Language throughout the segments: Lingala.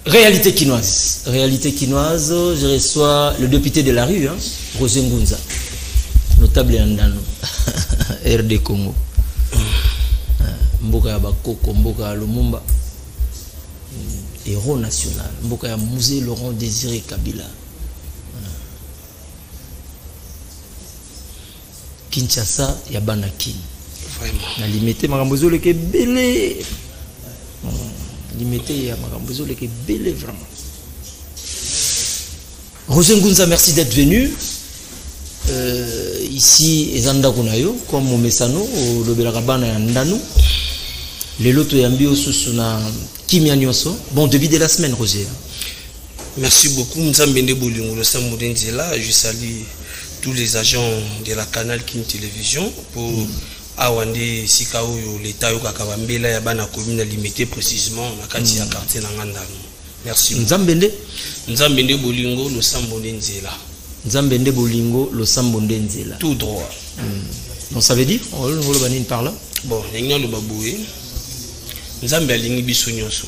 Réalité quinoise. Réalité quinoise, je reçois le député de la rue, hein, Roger Ngunza, notable Andano, RD Congo. Mboka ya Bakoko, Mboka ya Lumumba, héros national, Mboka ya Musée Laurent Désiré Kabila. Kinshasa ya Banaki. Vraiment. Na limité makambozo leke belé. Limité ya makambozo leke belé vraiment. Roger Ngunza, merci d'être venu. Ici ezanda kunayo comme Momesano au Lobelakabana ya Ndanu. Les lotos yambi susu na kimia nyonso. Bon début de la semaine Roger. Merci beaucoup Nzambende Bolingo Samudenzela, je salue tous les agents de la Canal King Télévision pour awande sikao l'état yo kakabambela ya bana commune limité précisément na kati ya quartier na Ngandano. Merci. Nzambende Bolingo Samudenzela. Nzambende Bolingo Samudenzela. Tout droit. Donc ça veut dire on le banine par là. Bon, nyanya lo baboué. Nzambe alingi biso nyonso.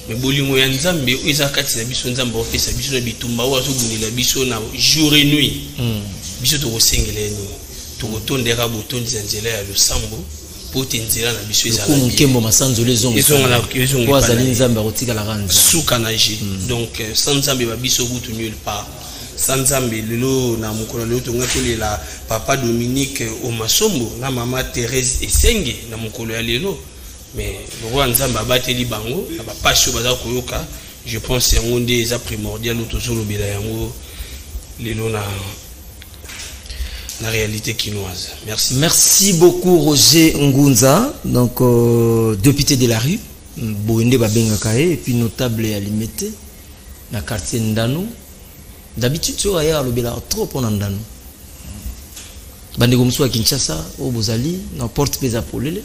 Mais bolingo ya Nzambe eza kati na biso Nzambe opesa biso na bitumba wa zobunila biso na jour et nuit. Biso to kosengela ni. To kotondeka botondi nzela ya losambo po tenzela na biso eza la. Ko nkembo masanzo lezo. Ko azali Nzambe akotika la ranza. Suka na je. Donc sans Nzambe ba biso butu nulle part. Sans Nzambe lelo na mukolo lelo to ngakole la papa Dominique Omasombo na mama Thérèse Esenge na mukolo ya lelo. Mais le roi Nzamba bateli bango na ba passion baza koyoka, je pense yango nde eza primordial autosolo bela yango lelo na réalité quinoise. Merci. Merci beaucoup Roger Ngunza, donc député de la rue, Boende Babenga Kae et puis notable à limité na quartier Ndano. D'habitude sur ailleurs le bela trop en Ndano. Bande comme soit Kinshasa au Bozali, na porte pesa polele.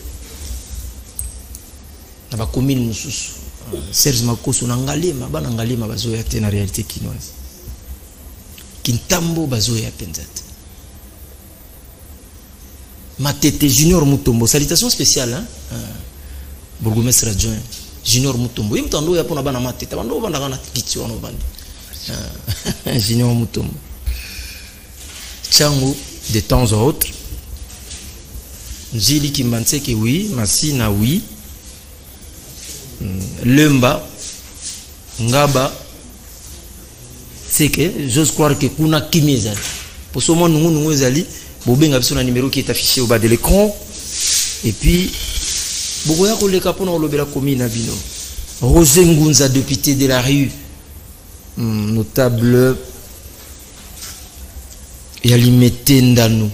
Na ba commune mususu Serge Makoso na Ngalema bana Ngalema bazoya te na réalité quinoise Kintambo bazoya penzate Matete Junior Mutombo, salutation spéciale hein bourgmestre adjoint Junior Mutombo yimtando ya pona bana Matete bando banda kana tikiti wana bandi Junior Mutombo Tchango de temps en autre Njili Kimbanseke oui Masina oui Lemba Ngaba c'est que j'ose croire que kuna kimezali pour ce moment nous ezali bobenga biso na numéro qui est affiché au bas de l'écran et puis bokoya koleka pona olobela commune na bino Roger Ngunza député de la rue notable et alimité Ndano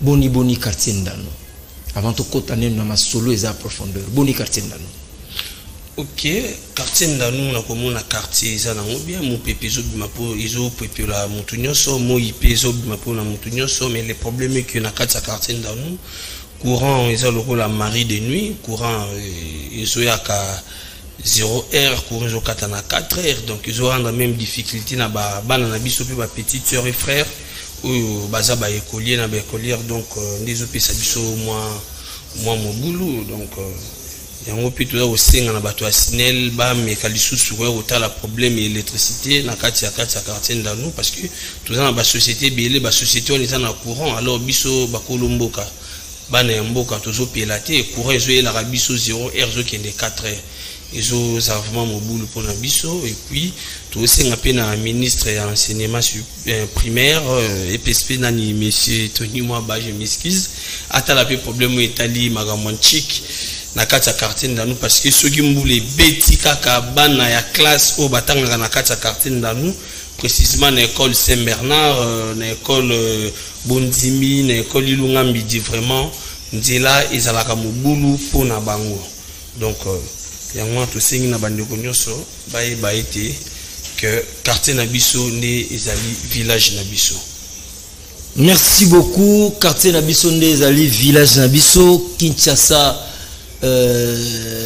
boni quartier Ndano. Avant tout côté na ma solo eza profondeur boni quartier Ndano. OK, quartier Ndano na komona quartier eza na bien mo pepezo bimapo izo pepela mutu nyonso mo ipezo bimapo na mutu nyonso mais le problème est que na kati ya quartier Ndano courant eza lokola mari de nuit courant izo yaka 0h courant izo kata na 4h donc izo rendre même difficulté na bana na biso pe ba petite sœur et frère ou baza ba écolier na ba écolière donc ndezo pesa biso moi mobulu donc yango pitu za osenga na bato ya Sinel ba meka lisusu ko otala problème électricité na kati ya quartier Ndano parce que tout ça na ba société belé ba société on est na courant alors biso ba kolomboka bana ya mboka tozo pelate courant ezo yela biso 0h zo kende 4h ezo za vraiment mobulu pour na biso et puis tout senga pe na ministre ya enseignement primaire EPSP nani monsieur Tony Mwaba je m'excuse atala pe problème etali magamanchik na kati ya quartier Ndano parce que soki mbule beti kaka bana ya classe o batanga na kati ya quartier Ndano précisément na école Saint-Bernard na école Bondimi na école Ilunga Mbidi vraiment nzela ezalaka mobulu pour na bango donc yango to sengi na bandeko nyonso ba été que quartier Nabiso né ezali village Nabiso. Merci beaucoup quartier Nabiso né ezali village Nabiso Kinshasa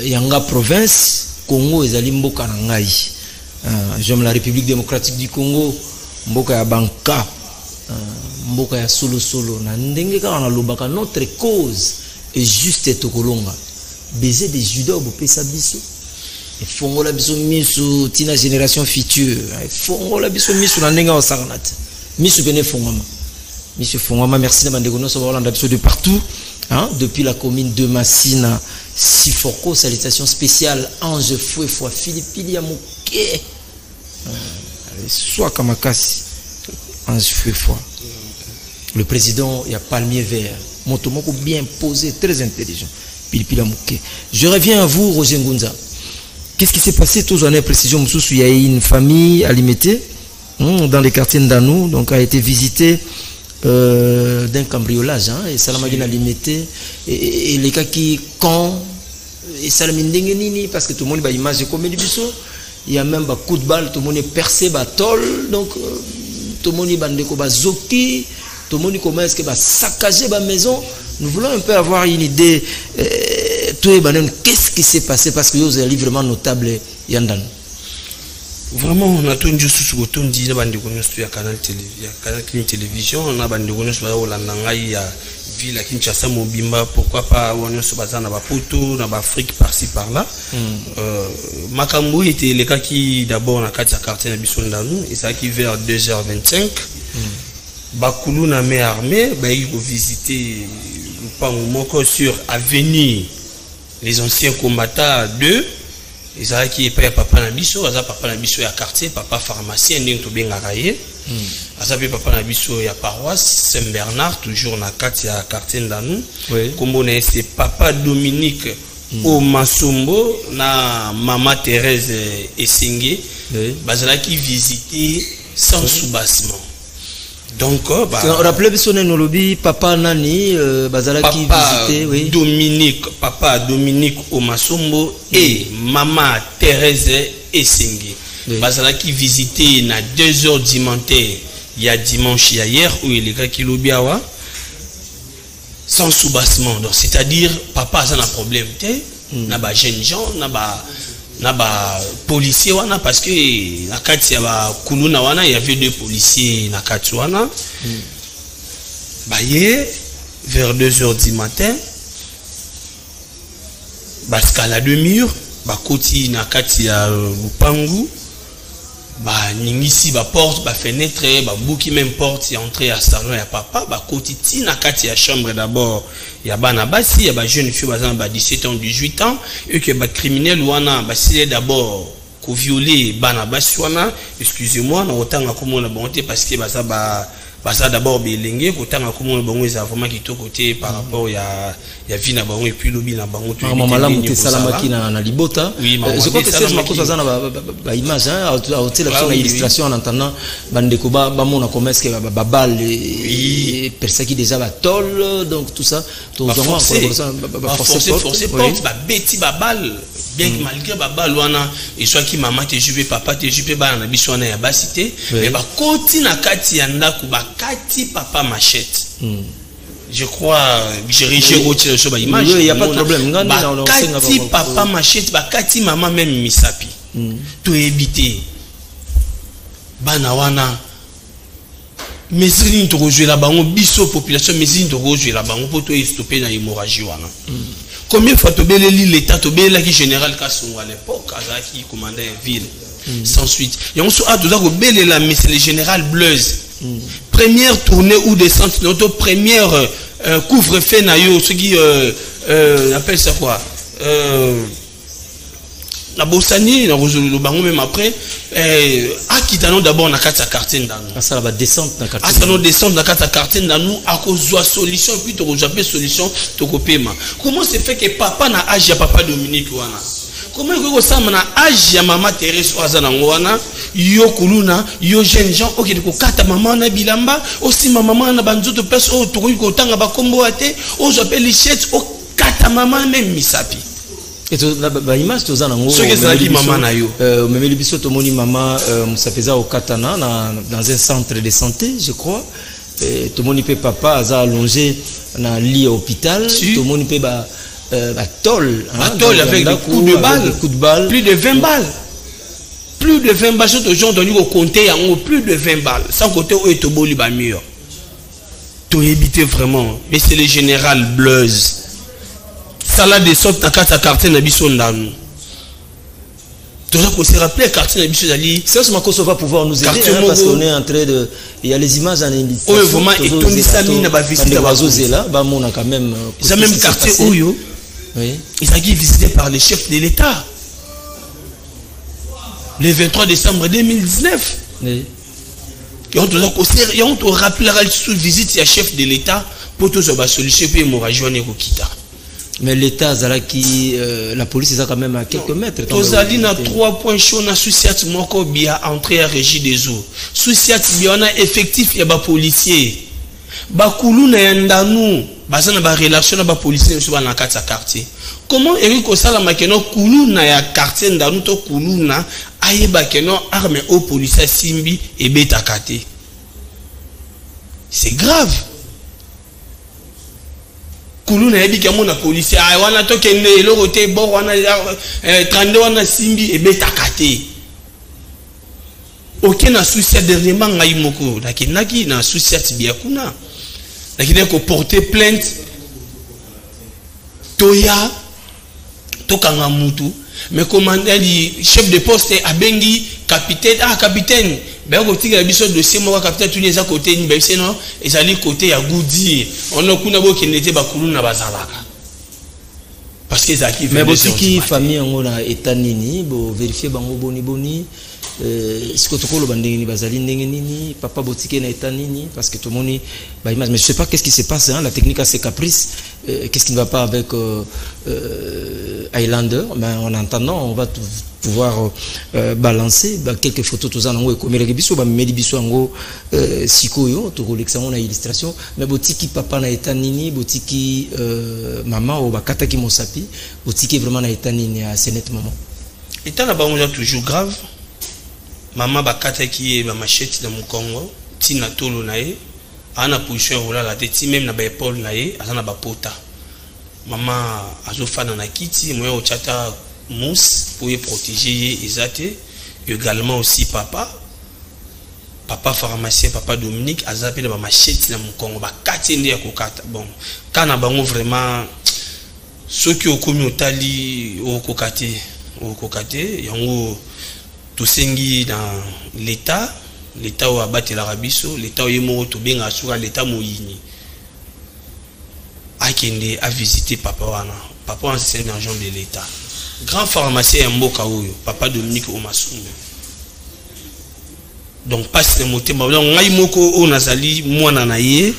yanga province Congo ezali mboka na ngai j'aime la République démocratique du Congo mboka ya banka mboka ya solo na ndenge kaka na lobaka notre cause est juste tokolonga baiser des judas au pesa biso fongola biso misu tina génération future fongola biso misu na ndenga osanganat misu bene fongama monsieur Fongama merci na bandegono so balanda biso de partout hein depuis la commune de Massina Sifoko salutations spéciales Ange Fouefoi Philippe Yamuke soit Kamakasi Ange Fouefoi le président il y a Palmier Vert Motomoko bien posé très intelligent Philippe Yamuke. Je reviens à vous Roger Ngunza. Qu'est-ce qui s'est passé tous en précision Moussous, il y a une famille alimentée dans les quartiers d'Anou, donc a été visitée d'un cambriolage et Salamagina limité et les cas qui quand et Salamindengeni parce que tout le monde va image comme il il y a même un coup de balle, tout le monde est percé tol donc tout le monde est bandé comme zoki, tout le monde commence à saccager la maison. Nous voulons un peu avoir une idée qu'est-ce qui s'est passé parce que vous avez vraiment notable Yandan. Vraiment on a tout juste sur le ton dit bande connaissent à canal télévision on a bande connaissent ba Holanda ngai ya ville à Kinshasa Mobimba pourquoi pas on se basa na ba poto na ba Afrique par-ci par-là makambo était les cas qui d'abord na kati ya quartier na biso ndanu et ça qui vers 2h25 bakulu na main armée ba ils vont visiter Moko sur avenue les anciens combattants 2 ils avaient qui est papa na biso aza papa na biso ya quartier papa pharmacien ndenge to bengaka ye aza pe papa na biso ya paroisse Saint-Bernard toujours na kati ya quartier ndanu kombo na c'est papa Dominique au Masombo na mama Thérèse Essengé bazala qui visiter sans soubassement. Donc, rappelez biso no lobby papa nani bazala qui visiter oui papa Dominique Omasombo et maman Thérèse Essengé bazala qui visiter na 2h du matin il y a dimanche hier où il est qui lobiawa sans soubassement donc c'est-à-dire papa a un problème na ba jeune gens na ba policier wana parce que na kati ya ba kuluna wana il y avait 2 policiers na kati wana baye vers 2h du matin baskala de mur ba koti na kati ya lupangu ba ningisi ba porte ba fenêtre ba buki même porte y entrer à salon ya papa ba koti ti na kati ya chambre d'abord ya bana basi ya ba jeune fille bazana ba 17 ans 18 ans et que ba criminel wana ba c'est d'abord ko violer bana basi wana excusez-moi na otanga komona bonté parce que baza d'abord belenge kotanga komona bango eza vraiment kitoko côté par rapport ya vie na bango et puis lobi na bango tout malamu te salamaki na libota je crois que c'est ma cause bazana ba image à hôtel la illustration en entendant bandeko ba mona commerce que ba balle et personne qui déjà ba tol donc tout ça tout vraiment forcer porte ba beti ba balle bien que malgré ba balle wana et soit qui maman te jupe papa te jupe ba na biso wana ya basité mais ba koti na kati ya ndako ba kati papa machette je crois j'ai retiré sur ba image il y a pas de problème kati papa machette ba kati maman même misapi to éviter bana wana mesini to jouer la bango biso population mesini to jouer la bango pour to stopper na hémorragie wana combien de fois to beleli l'état to belaki général Kasongo à l'époque azaki commandant ville sans suite et on se a tout ça ko belela mais c'est le général Blaise première tournée ou descente notre première couvre-feu na yo ce qui appelle ça quoi la Bossani na rosolo bango même après akitano d'abord na kati ya quartier ndanu ça va descendre na quartier asano descendre na kati ya quartier ndanu akozwa solution puis to kozape solution to kopema comment se fait que papa na âge ya papa Dominique wana comment il faut ça na âge ya maman Thérèse ozana ngwana yo kuluna yo jeune gens okedi ko kata maman na bilamba aussi maman na banzoto pesa o to ko tanga ba kombo ate o zape lichette o kata maman même misapi et to ba image to zana ngo ce que ça qui maman na yo memeli biso to moni maman musapeza au katana dans un centre de santé je crois to moni pe papa aza allongé na lit hôpital to moni pe ba tol avec des coups de balle plus de 20 balles plus de 20 balles surtout gens donné au compter en plus de 20 balles sans côté où est toboli ba mur to éviter vraiment mais c'est le général Blaise sala de sorte na kata quartier na biso ndanu Tu dois se rappeler quartier de Bissou Zali. C'est ce qu'on va pouvoir nous aider hein, parce qu'on est en train de. Il y a les images en illustration. Oui, vraiment, et Tony Sami n'a pas visité la là, bah on a quand même. Ils ont même quartier Oyo. Oui. Ils ont été visités par les chefs de l'État. Le 23 décembre 2019. Oui. Et on te rappellera sous visite, il y a chef de l'État pour tout ça, solution pour l'hémorragie et Rokita. Mais l'État, la police est quand même à quelques mètres. Tozali na 3 points chauds na Souciat moko bia entrée à régie des eaux. Souciat bia on a effectif ya ba policier. Ba kulu na ndanu, bazana ba relation na ba policier sur na kata quartier. Comment Eric Osala makeno kulu na ya quartier ndanu to kulu na ayeba keno arme au policier simbi et beta kate. C'est grave. Kulu na yebi kamo na policier ay wana to kende eloko te bo wana 32 wana simbi e beta kate. Oké na souci dernièrement ngai moko naki na souci bia kuna. Naki ko porter plainte toya to kanga mutu mais commandant di chef de poste abengi capitaine ben ko tika biso dossier moko capitaine tout les à côté ni ben c'est non et ça li côté ya goudi on a kuna bo kenete ba kulu na bazalaka parce que ça qui mais botiki famille ngo na état nini bo vérifier bango boni ce que tokolo bandingi ni bazali ndenge nini papa botiki na état nini parce que tout le monde bah image mais je sais pas qu'est-ce qui se passe hein, la technique a ses caprices qu'est-ce qui ne va pas avec Highlander mais en attendant on va pouvoir balancer quelques photos tous en et comme les biso ba medi biso ngo sikoyo to collection na illustration mais botiki papa na état nini botiki maman ou bakata ki mosapi botiki vraiment na état nini à ce net moment état na bango toujours grave maman bakata ki ba machette dans mon Congo tina tolo nae ana position rola la tête même na ba épaule nae azana ba pota maman azofana na kiti moyo ochata mousse pour y protéger Isate également aussi papa pharmacien papa Dominique a zappé la machette dans mon Congo ba kati ndi ya kokata bon kana bango vraiment ceux qui ont commis au tali au kokate yango tosengi dans l'état au abattre l'arabiso l'état au yemo to benga sura l'état moyini akende a visiter papa c'est un agent de l'état grand pharmacien mboka oyo papa Dominique Omasumbe donc passe le motema donc ngai moko o nazali mwana na ye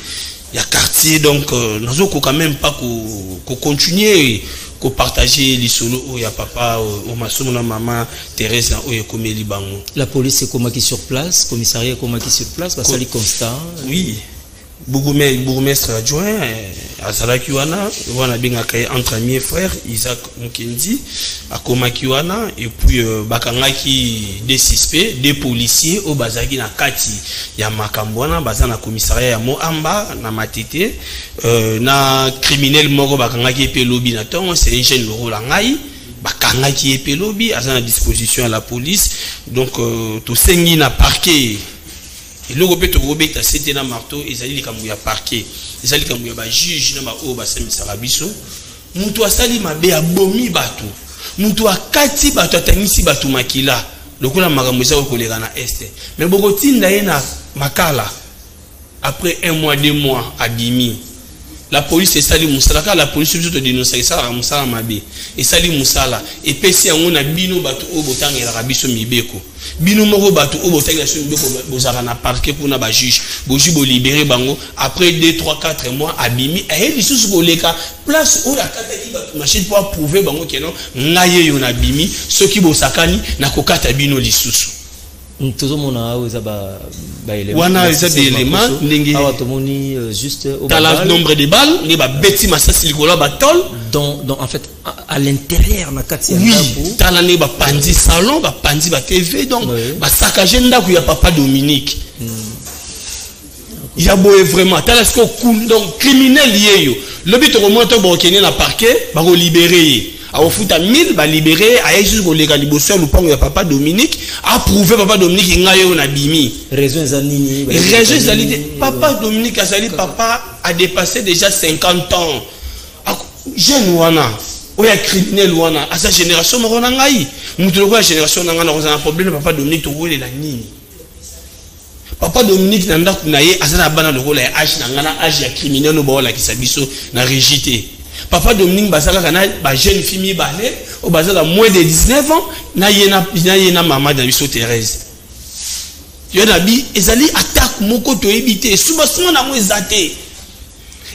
ya quartier donc nazoko quand même pas ko continuer ko partager les solo o ya papa Omasumbe na maman Thérèse na oyo komeli bango la police est comment qui sur place commissariat comment qui sur place parce que constat oui bourgmestre adjoint azalaki wana binga kay entre amis et frères Isaac Mukendi akomaki wana et puis bakangaki des suspects des policiers au bazaki na kati ya makambo wana bazana commissariat ya Moamba na Matete na criminel moko bakangaki pe lobby na tongo c'est un jeune loro la ngai bakangaki pe lobby azana disposition à la police donc to sengi na parquet et le robet to robet ta c'était na marteau ezali likambo ya parquet ezali likambo ya ba juge na ba o ba semisaka biso mutu asali mabe abomi batu mutu akati batu atangisi batu makila lokola makambo za koleka na este mais boko tinda ye na makala après 1 mois 2 mois abimi la police esali musala ka la police biso to dénoncer ça la musala mabe esali musala et pesi yango na bino batu o botangela biso mibeko bino moko batu o botangela biso mibeko bozaka na parquet pour na ba juge boji bo libérer bango après 2 3 4 mois abimi et lisusu boleka place o la kata ki batu machine pour prouver bango keno ngaye yo na bimi ceux qui bosakani na kokata bino lisusu tout le monde a ba éléments wana eza des éléments ndenge awa tomoni juste au dans le nombre de balles ne ba beti masasi likolo ba tol donc en fait à l'intérieur na kati ya oui tala ne ba pandi salon ba pandi ba TV donc ba saccager ndako ya papa Dominique il y a beau vraiment tala ce que donc criminel yeyo le but au moins to ba okene na parquet ba ko libérer a ofuta 1000 ba libérer a juste ko leka liboso lupango ya papa Dominique a prouvé papa Dominique ngayo na bimi raison zanini raison zali papa Dominique azali papa a dépassé déjà 50 ans jeune wana oya criminel wana asa génération moko na ngai mutu loko ya génération na ngana kozana problème papa Dominique to wele la nini papa Dominique na ndaku na ye azana bana lokola ya âge na ngana âge ya criminel no ba la kisabiso na rigité papa Dominique basaka kana ba jeune fille balé o bazala moins de 19 ans na yena maman de biso Thérèse yona bi ezali attaque moko to ebité suba na mo ezate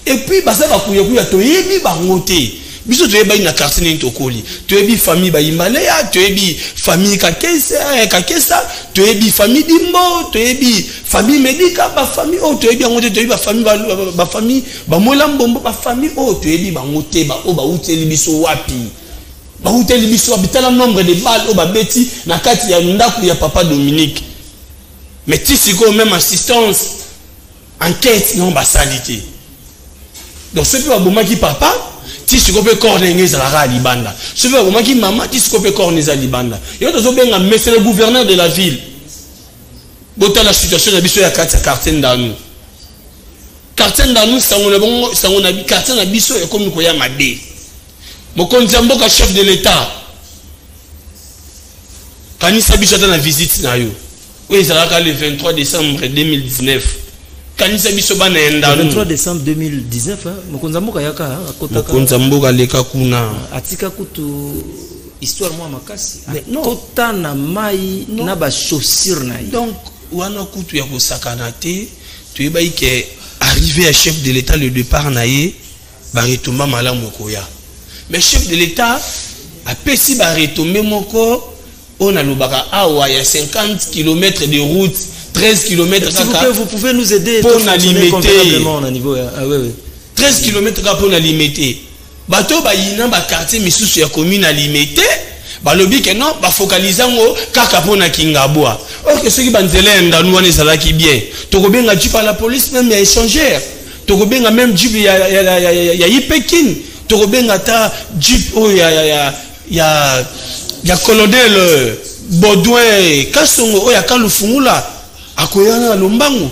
et puis basaka kuya to yebi bangote biso to yeba na quartier ni tokoli to yebi famille ba Imbalea to yebi famille kakesa to yebi famille Dimbo to yebi famille Medika ba famille o to yebi ngote to yebi ba famille ba Molambombo ba famille o to yebi bangote ba o ba uteli biso wapi ba uteli biso habitala nombre de balles o ba beti na kati ya ndaku ya papa Dominique mais tisiko même assistance enquête non ba salité donc ce peut ba qui papa si tu peux corner la libanda, si tu veux qui maman, si tu peux corner la libanda. Il y a des gens mais c'est le gouverneur de la ville. Bota la situation de biso ya quartier ndanu. Quartier ndanu ça on a quartier na biso et comme koya made. Mokonzi mboka chef de l'état. Kanisa biso ta na visite na yo. Oui, ça va le 23 décembre 2019. Kanisa biso bana enda 23 décembre 2019 Mokonzi mboka yaka akotaka Mokonzi mboka leka kuna atika kutu histoire moi makasi kota na mai na ba chaussure na donc wana kutu ya kosakana te tu ebai ke arrivé à chef de l'état le départ na ye ba retomba malamu koya mais chef de l'état a pesi ba retomber moko on a lobaka awa ya 50 km de route 13 km. Vous pouvez nous aider pour limiter. 13 km pour limiter. Bateau bayina ba quartier misusu ya commune à limiter. Balobi que non, ba focaliser ngo kaka pona Kingabwa. Or que ceux qui banzela ndanu wana ezalaki bien. Tokobenga jipa la police même ya échangeur. Tokobenga même jipe ya Ipekin. Tokobenga ta jipe o ya colonel Baudouin Kasongo o ya Kalufungula. Akoyana lombangu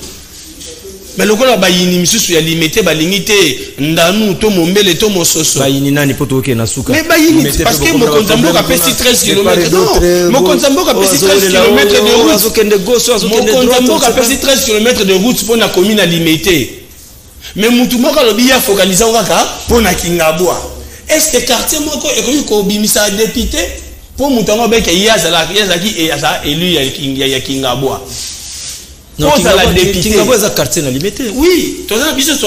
mais lokola bayini misusu ya limité balinité ndanu to mombele to mososo bayini nani poto ke na suka mais bayini parce que Mokonzi mboka pesi 13 km non Mokonzi mboka pesi 13 km de route Mokonzi mboka pesi 13 km de route pour na commune à limité mais mutu moko lobi ya focaliser kaka pour na Kingabwa est-ce que quartier moko ekoki ko bimisa député pour mutu ngo beke yazaki et yaza élu ya Kingabwa. Non, Kingabwa est un quartier limité. Oui, tu as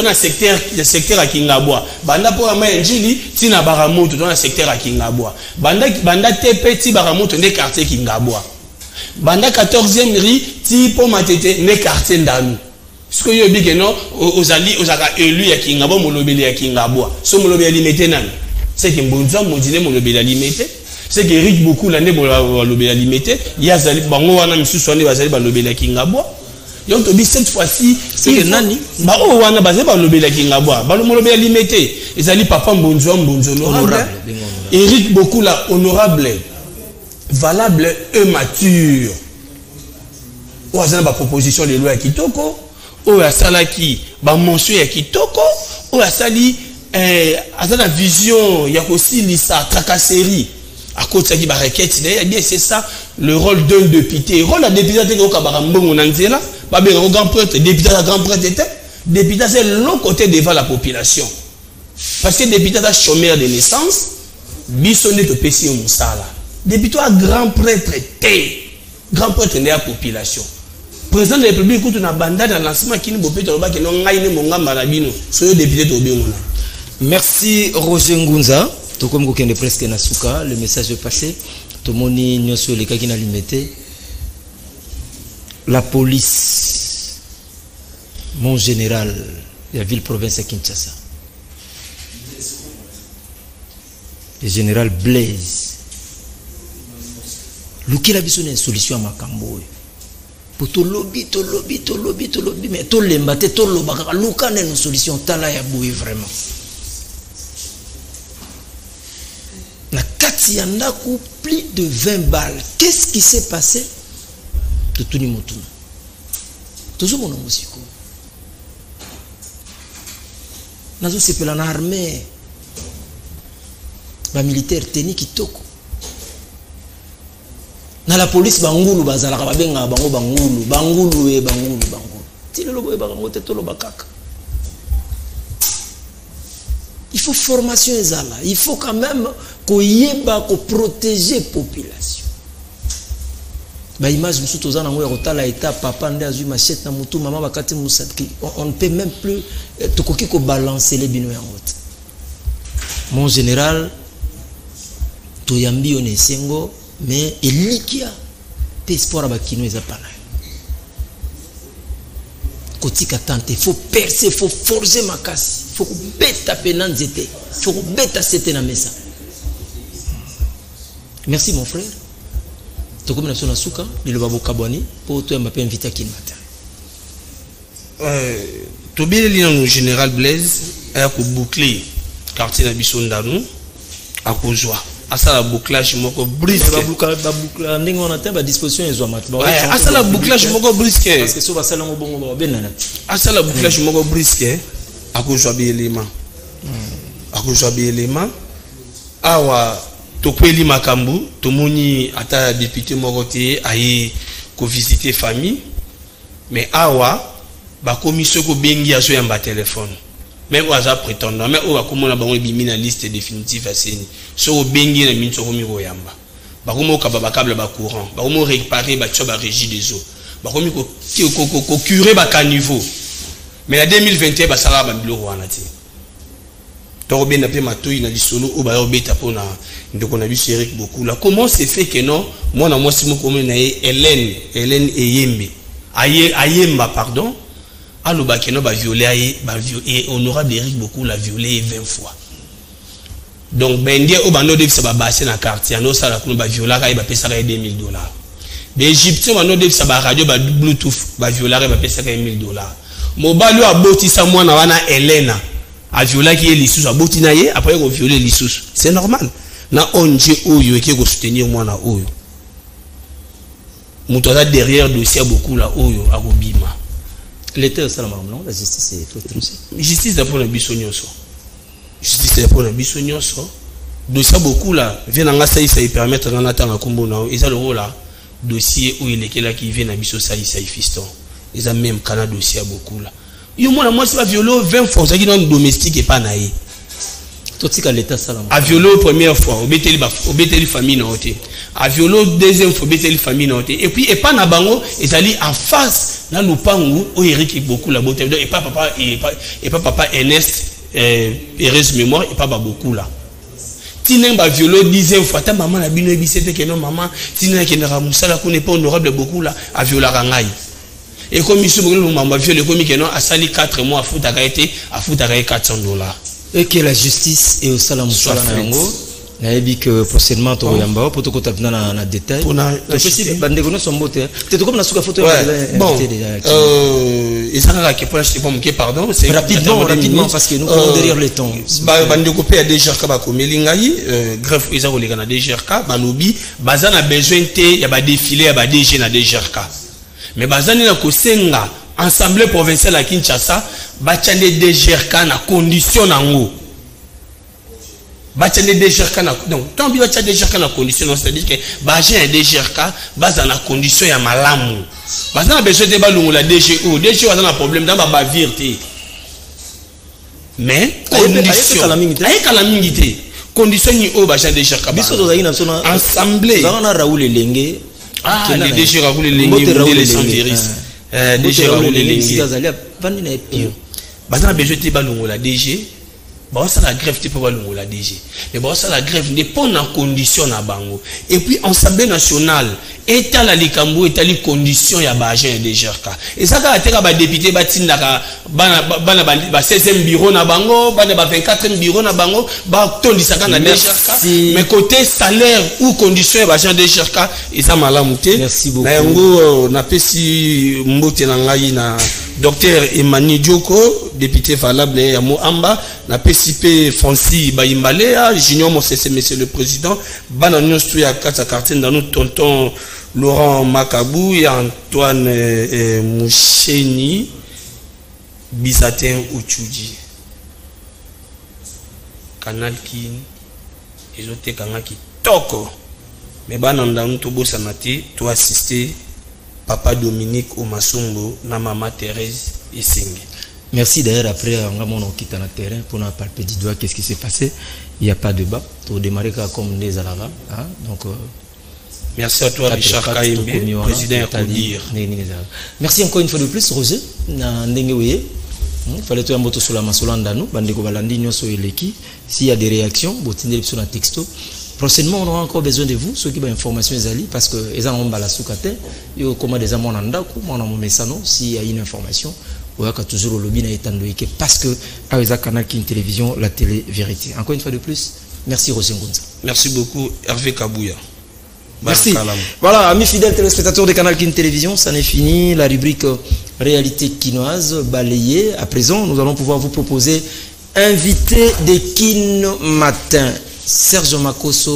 un secteur à Kingabwa. Banda pour la main Njili, tu as un baramoto dans un secteur à Kingabwa. Banda TP, tu as un baramoto dans le quartier Kingabwa. Banda 14e rue, tu pour matete dans le quartier Ndanu. Ce que je dis que non, aux alliés, aux élus à Kingabwa, mon lobby à Kingabwa. Ce mon lobby limité nan. C'est que bon temps, mon dîner, mon lobby limité. C'est que Eric beaucoup l'année pour le lobby limité. Il y a Zali Bango, wana monsieur Soane, Bazali, le lobby à Kingabwa. Donc cette fois-ci c'est que nani ba o wana bazé ba lobela Kingabwa ba lo lobela limité ezali papa Mbonzo honorable Eric beaucoup la honorable valable et mature o azana ba proposition de loi ya kitoko o ya salaki ba mention ya kitoko o ya sali azana vision ya kosilisa tracasserie à cause de la requête d'ailleurs c'est ça le rôle d'un député rôle de député c'est que kabambongo nanzela pas bien un grand prêtre député un grand prêtre était député c'est l'autre côté devant la population parce que député est chômeur de naissance bisonné to pesi au musala député un grand prêtre de la population président de la République quand on a bandé dans lancement qui ne peut pas que non ngai ne monga marabino so député to bengona. Merci Roger Ngunza. Tout comme vous avez presque na suka, le message est passé. Tout le monde est sur les cas qui n'a limité. La police, mon général, de la ville-province à Kinshasa. Le général Blaise. Luki la biso une solution à Makambo. Pour tout lobby, mais tout l'embate, tout l'obaka, Luka n'a une solution, tala ya boué vraiment. Na kati ya ndaku plus de 20 balles. Qu'est-ce qui s'est passé? Tutuni Mutuna. Toujours mon musiko. Nazo sepela na armée. ba militaire teni kitoko na la police bangulu bazalaka babenga bango bangulu ti lelo boye bango te tolo bakaka. Il faut formation ezala, il faut quand même koyeba ko protéger population. Ba image musu tozana ngo ya kotala eta papa nde azui machette na mutu mama bakati musatki, on ne peut même plus tokoki ko balancer les bino yango. Mon général toyambi on esengo mais elikia pe espoir bakino ezapana. Kotika tante, il faut percer, il faut forger ma casse, il faut bêta penanzete, il faut bêta c'était na mesa. Merci mon frère. Tu comme na suka, le babo kabwani pour toi m'appelle invité qui matin. To bien le général Blaise a ko boucler quartier na biso ndanu a ko joie. Asala bouclage moko brisque ba bouclage ndenge on atteint ba disposition ezo mat ba asala bouclage moko brisque parce que so ba sala ngo bongo ba benana asala bouclage moko brisque akozwa bi élément awa tokweli makambu tomoni ata député moko te aye ko visiter famille mais awa ba commission ko bengi aso yamba téléphone même oza prétendant mais owa komona bango bimi na liste définitive aseni so bengi na minso komi ko yamba bakomo ka ba câble ba courant bakomo réparer ba tchoba régie des eaux bakomi ko curer ba caniveau mais en 2021 ba sala ba biloko wana ti to bien appelé matoi na lisolo o ba obeta pona ndoko na biso Eric beaucoup là comment c'est fait que non moi na moi simo komi na Hélène Eyembe ayemba pardon aloba keno ba violer et honorable Eric beaucoup la violer 20 fois donc ben dia o bando de ba bassin na quartier no sala kuno ba violer ka ba pesa ka $2000 be égyptien bando de ba radio ba bluetooth ba violer ba pesa ka $1000 mobali a boti sa mwana wana Helena a violer ki lisusu aboti na ye après ko violer lisusu c'est normal na onje oyo eke ko soutenir mwana oyo muto za derrière dossier beaucoup là oyo akobima. L'État ça non la justice est tout aussi. Justice pour la bisognoso. Justice pour la bisognoso. Dossier beaucoup là vient nga ça permettre ngana tanga kombo na eza le rôle là dossier où il est là qui vient na biso ça fiston. Ils ont même kana dossier beaucoup là. Yo moi c'est pas violé 20 fois ça qui dans domestique et pas naïe. Tout ce que l'État ça a violé première fois obeteli famille na oté. A violé deuxième fois obeteli famille na oté et puis et pas na bango et ali en face na lupangu o Eric beaucoup la beauté et pas papa Ernest heureuse mémoire et pas beaucoup là. Tinen ba violé 10e fois ta maman la bino ebisete que non maman tinen ke na musala ko n'est pas honorable beaucoup là a violé rangai. Et comme il se maman violé comme que non a sali 4 mois à fouta été à fouta $400. Et que la justice est au salam soit nango na dit que prochainement to yamba pour to kota na détail pour na bande kono sombote te to comme na suka photo bon et ça là que pour acheter pour me pardon c'est rapidement parce que nous courons derrière le temps bande ko pe DGRK ba komeli ngai greffe ils ont les na DGRK ba lobby bazana besoin te ya ba défiler ya ba DG na DGRK mais bazani na ko senga Assemblée provinciale à Kinshasa, bachande DGRK na condition nango. Bachande DGRK na donc tant bi bachande DGRK na condition c'est-à-dire que bachande DGRK basa na condition ya malamu. Basa na besoin de balungu la DGO, DGO a un problème dans ba virté. Mais condition ay kala mingité. Condition ni o bachande DGRK. Biso to zaina sona Assemblée. Za na Raoul Elenge. Ah, les DG Raoul Elenge les Santiris. DG Raoul Elenge bazana besoin te balungu la DG ba ça la grève te pour balungu la DG mais ba ça la grève n'est pas en condition na bango et puis Assemblée nationale état la likambo état li condition ya ba agent de DGRK et ça ka teka ba député ba tindaka bana ba 16e bureau na bango bana ba 24e bureau na bango ba tondisaka na DGRK mais côté salaire ou condition ya ba agent de DGRK eza malamu te na yango na pesi mbote na ngai na Docteur Emmanuel Dioko, député valable ya Moamba, na PCP Francis Baimbalea, Junior Mosese, monsieur le président, Bananion Stuya Kata Karten, dans nous tonton Laurent Makabou et Antoine Moucheni, Bisatin Uchudi, Canal Kin, ils ont été qui toko mais bana ndanu to bossa mati to assister papa Dominique Omasumbo na maman Thérèse Isingi. Merci. D'ailleurs, après, on quitte le terrain pour nous palper du doigt qu'est-ce qui s'est passé. Il n'y a pas de débat. Tout démarrer comme des alara. Donc, merci à toi, Richard Kaimbe, président Kodir. Merci encore une fois de plus, Rosé. Il fallait tout un moto sur la masolanda nous. Bandeko balandi nyoso eleki. S'il y a des réactions, botine sur un texto. Prochainement, on aura encore besoin de vous, ceux qui ont information parce que les gens ont la soukate. Ils ont commandé des amants en dako, moi on a mis ça non. S'il y a une information. On a toujours le lobby parce que avec Canal King Télévision, la télé vérité. Encore une fois de plus, merci Rosé Ngunza. Merci beaucoup Hervé Kabouya. Merci. Voilà, amis fidèles téléspectateurs de Canal King Télévision, ça n'est fini. La rubrique réalité quinoise balayée. À présent, nous allons pouvoir vous proposer invité de Kin Matin, Serge Makosso.